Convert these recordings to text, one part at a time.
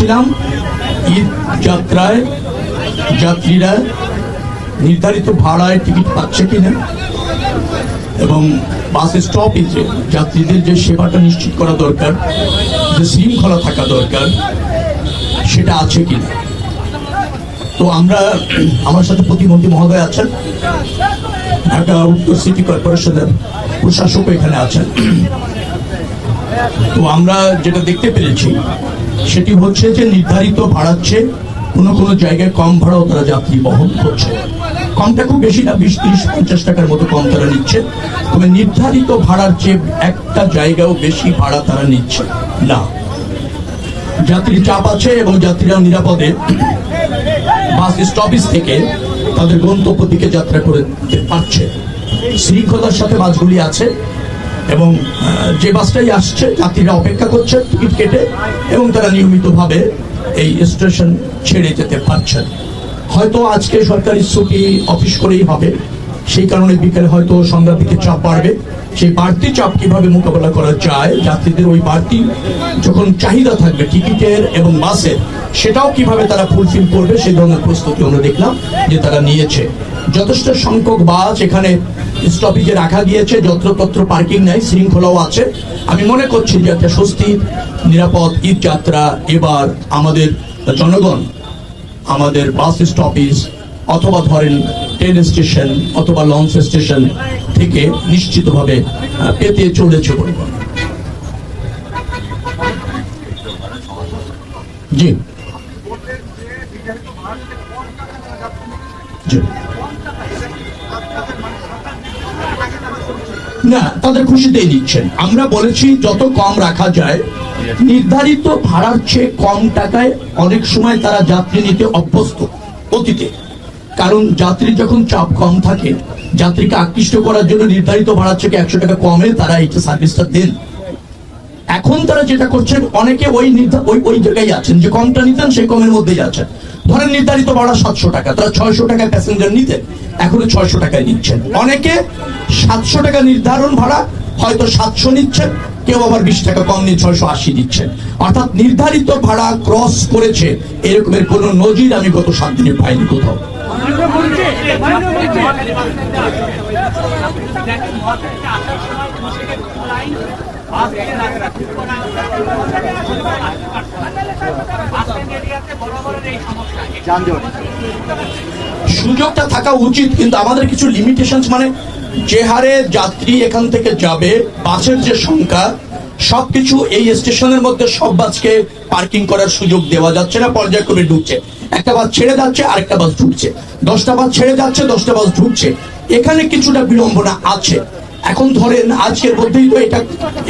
দেখছিলাম ঈদ যাত্রায় যাত্রীরা নির্ধারিত ভাড়ায় টিকিট পাচ্ছে কিনা এবং বাস স্টপেজে যাত্রীদের যে সেবাটা নিশ্চিত করা দরকার, যে শৃঙ্খলা থাকা দরকার, সেটা আছে কিনা। তো আমরা, আমার সাথে প্রতিমন্ত্রী মহোদয় আছেন, ঢাকা উত্তর সিটি কর্পোরেশনের প্রশাসক এখানে আছেন। তো আমরা যেটা দেখতে পেরেছি সেটি হচ্ছে যে নির্ধারিত ভাড়ার চেয়ে কোনো কোনো জায়গায় কম ভাড়াও তারা যাত্রী বহন করছে। কমটা খুব বেশি না, 20-30-50 টাকার মতো কম তারা নিচ্ছে, তবে নির্ধারিত ভাড়ার চেয়ে একটা জায়গাও বেশি ভাড়া তারা নিচ্ছে না। যাত্রীর চাপ আছে এবং যাত্রীরা নিরাপদে বাস স্টপেজ থেকে তাদের গন্তব্য দিকে যাত্রা করতে পারছে। শৃঙ্খলার সাথে বাসগুলি আছে এবং যে বাসটাই আসছে যাত্রীরা অপেক্ষা করছে টিকিট কেটে এবং তারা নিয়মিতভাবে এই স্টেশন ছেড়ে যেতে পারছেন। হয়তো আজকে সরকারি ছুটি অফিস করেই হবে, সেই কারণে বিকেলে হয়তো সন্ধ্যার দিকে চাপ বাড়বে। সেই বাড়তি চাপ কিভাবে মোকাবেলা করা যায়, যাত্রীদের ওই বাড়তি যখন চাহিদা থাকবে টিকিটের এবং বাসের, সেটাও কিভাবে তারা ফুলফিল করবে সেই ধরনের প্রস্তুতি আমরা দেখলাম যে তারা নিয়েছে। যথেষ্ট সংখ্যক বাস এখানে স্টপেজে রাখা গিয়েছে, যত্রতত্র পার্কিং নাই, শৃঙ্খলাও আছে। আমি মনে করছি যে একটা স্বস্তির নিরাপদ ঈদ যাত্রা এবার আমাদের জনগণ আমাদের বাস স্টপেজ অথবা ধরেন ট্রেন স্টেশন অথবা লঞ্চ স্টেশন থেকে নিশ্চিতভাবে পেতে চলেছে বলে। জি জি, না তাদের খুশিতেই নিচ্ছেন। আমরা বলেছি যত কম রাখা যায়, নির্ধারিত ভাড়ার চেয়ে কম টাকায় অনেক সময় তারা যাত্রী নিতে অভ্যস্ত অতীতে, কারণ যাত্রী যখন চাপ কম থাকে যাত্রীকে আকৃষ্ট করার জন্য নির্ধারিত ভাড়ার থেকে 100 টাকা কমে তারা এই সার্ভিসটা দেন। এখন তারা যেটা করছেন, অনেকে ওই জায়গায় আছেন যে কমটা নিতেন সেই কমের মধ্যেই আছেন। ধরেন নির্ধারিত ভাড়া 700 টাকা, তারা 600 টাকায় প্যাসেঞ্জার নিতেন, এখন 600 টাকায় নিচ্ছেন। অনেকে 700 টাকা নির্ধারণ ভাড়া হয়তো 700 নিচ্ছেন, কেউ আবার 20 টাকা কম নিয়ে 680 দিচ্ছেন। অর্থাৎ নির্ধারিত ভাড়া ক্রস করেছে এরকমের কোন নজির আমি গত 7 দিনে পাইনি কোথাও। সুযোগটা থাকা উচিত, কিন্তু আমাদের কিছু লিমিটেশন, মানে যে হারে যাত্রী এখান থেকে যাবে, বাসের যে সংখ্যা, সবকিছু এই স্টেশনের মধ্যে সব বাসকে পার্কিং করার সুযোগ দেওয়া যাচ্ছে না। পর্যায়ক্রমে ঢুকছে, একটা বাস ছেড়ে যাচ্ছে আরেকটা বাস ঢুকছে, 10টা বাস ছেড়ে যাচ্ছে 10টা বাস ঢুকছে, এখানে কিছুটা বিড়ম্বনা আছে। এখন ধরেন আজকের মধ্যেই তো এটা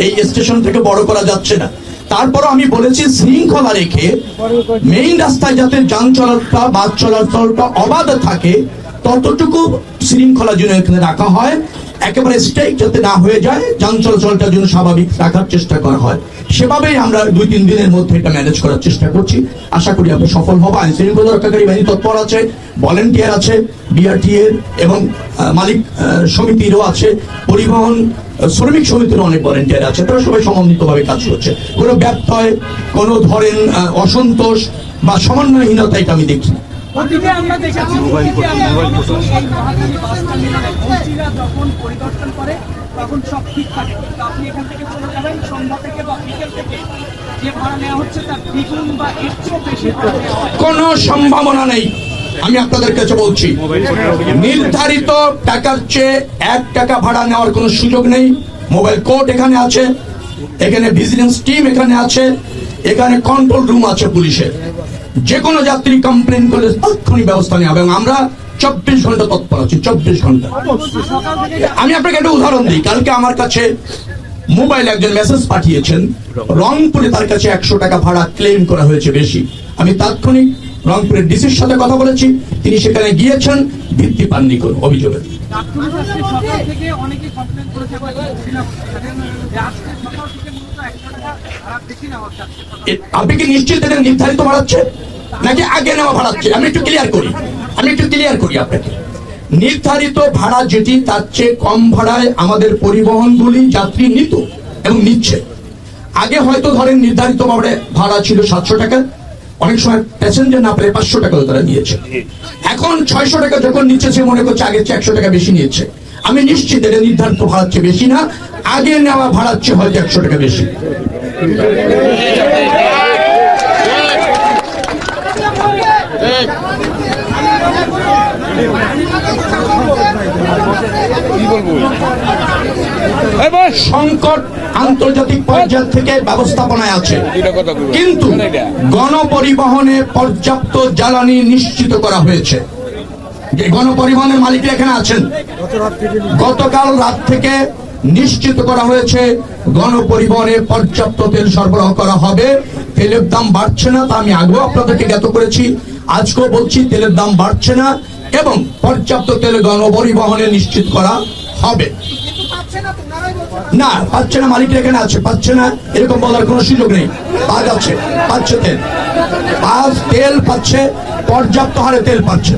এই স্টেশন থেকে বড় করা যাচ্ছে না, তারপরও আমি বলেছি শৃঙ্খলা রেখে মেইন রাস্তায় যাতে যান চলাচলটা বাস চলাচলটা অবাধ থাকে ততটুকু শৃঙ্খলা যেন এখানে রাখা হয়, একেবারে স্ট্রাইক যাতে না হয়ে যায়, যান চলাচলটা যেন স্বাভাবিক রাখার চেষ্টা করা হয়। সেভাবেই আমরা 2-3 দিনের মধ্যে এটা ম্যানেজ করার চেষ্টা করছি। আশা করি আমরা সফল হব। আইন শৃঙ্খলা রক্ষাকারী বাহিনী তৎপর আছে, ভলেন্টিয়ার আছে, বিআরটি এর এবং মালিক সমিতিরও আছে, পরিবহন শ্রমিক সমিতিরও অনেক ভলেন্টিয়ার আছে, তারা সবাই সমন্বিতভাবে কাজ করছে। কোনো ব্যত্যয়, কোনো ধরেন অসন্তোষ বা সমন্বয়হীনতা এটা আমি দেখি। আমরা দেখেছি যখন পরিদর্শন করে তখন সব ঠিক থাকে, আপনি এখান থেকে চলে যাবেন সন্ধ্যা থেকে বা বিকেল থেকে যে ভাড়া নেওয়া হচ্ছে তার দ্বিগুণ বা এর চেয়েও বেশি কোনো সম্ভাবনা নেই। আমি আপনাদের কাছে বলছি, নির্ধারিত টাকার চেয়ে 1 টাকা ভাড়া নেওয়ার কোনো সুযোগ নেই। মোবাইল কোর্ট এখানে আছে, এখানে ভিজিলেন্স টিম এখানে আছে, এখানে কন্ট্রোল রুম আছে পুলিশের। যে কোনো যাত্রী কমপ্লেন করলে তাৎক্ষণিক ব্যবস্থা নেওয়া হবে এবং আমরা 24 ঘন্টা তৎপর আছি। 24 ঘন্টা। আমি আপনাকে একটা উদাহরণ দিই। কালকে আমার কাছে মোবাইল একজন মেসেজ পাঠিয়েছেন, রংপুরে তার কাছে 100 টাকা ভাড়া ক্লেম করা হয়েছে বেশি। আমি তাৎক্ষণিক রংপুরের ডিসির সাথে কথা বলেছি, তিনি সেখানে গিয়েছেন, ভিত্তি পাননি কোন অভিযোগের। আপনি কি নিশ্চিত এটা নির্ধারিত বাড়াচ্ছে নাকি আগে নেওয়া বাড়াচ্ছে? আমি একটু ক্লিয়ার করি আপনাকে। নির্ধারিত ভাড়া যেটি তার চেয়ে কম ভাড়ায় আমাদের পরিবহনগুলি যাত্রী নিত এবং নিচ্ছে। আগে হয়তো ধরেন নির্ধারিত ভাড়া ছিল 700 টাকা, অনেক সময় প্যাসেঞ্জার না পেলে 500 টাকাও তারা নিয়েছে। এখন 600 টাকা যখন নিচ্ছে, সে মনে করছে আগের চেয়ে 100 টাকা বেশি নিয়েছে। আমি নিশ্চিত এটা নির্ধারিত ভাড়ার চেয়ে বেশি না, আগে নেওয়া ভাড়ার চেয়ে হয়তো 100 টাকা বেশি। সংকট আন্তর্জাতিক পর্যায় থেকে ব্যবস্থাপনায় আছে, কিন্তু গণপরিবহনে পর্যাপ্ত জ্বালানি নিশ্চিত করা হয়েছে। যে গণপরিবহনের মালিকরা এখানে আছেন, গতকাল রাত থেকে নিশ্চিত করা হয়েছে গণপরিবহনে পর্যাপ্ত তেল সরবরাহ করা হবে। তেলের দাম বাড়ছে না, তা আমি আগেও আপনাদেরকে জ্ঞাত করেছি, আজকেও বলছি তেলের দাম বাড়ছে না এবং পর্যাপ্ত তেল গণপরিবহনে নিশ্চিত করা হবে। না পাচ্ছে না, মালিকরা এখানে আছে, পাচ্ছে না এরকম বলার কোনো সুযোগ নেই। পাওয়া যাচ্ছে, পাচ্ছে তেল, তেল পাচ্ছে, পর্যাপ্ত হারে তেল পাচ্ছে।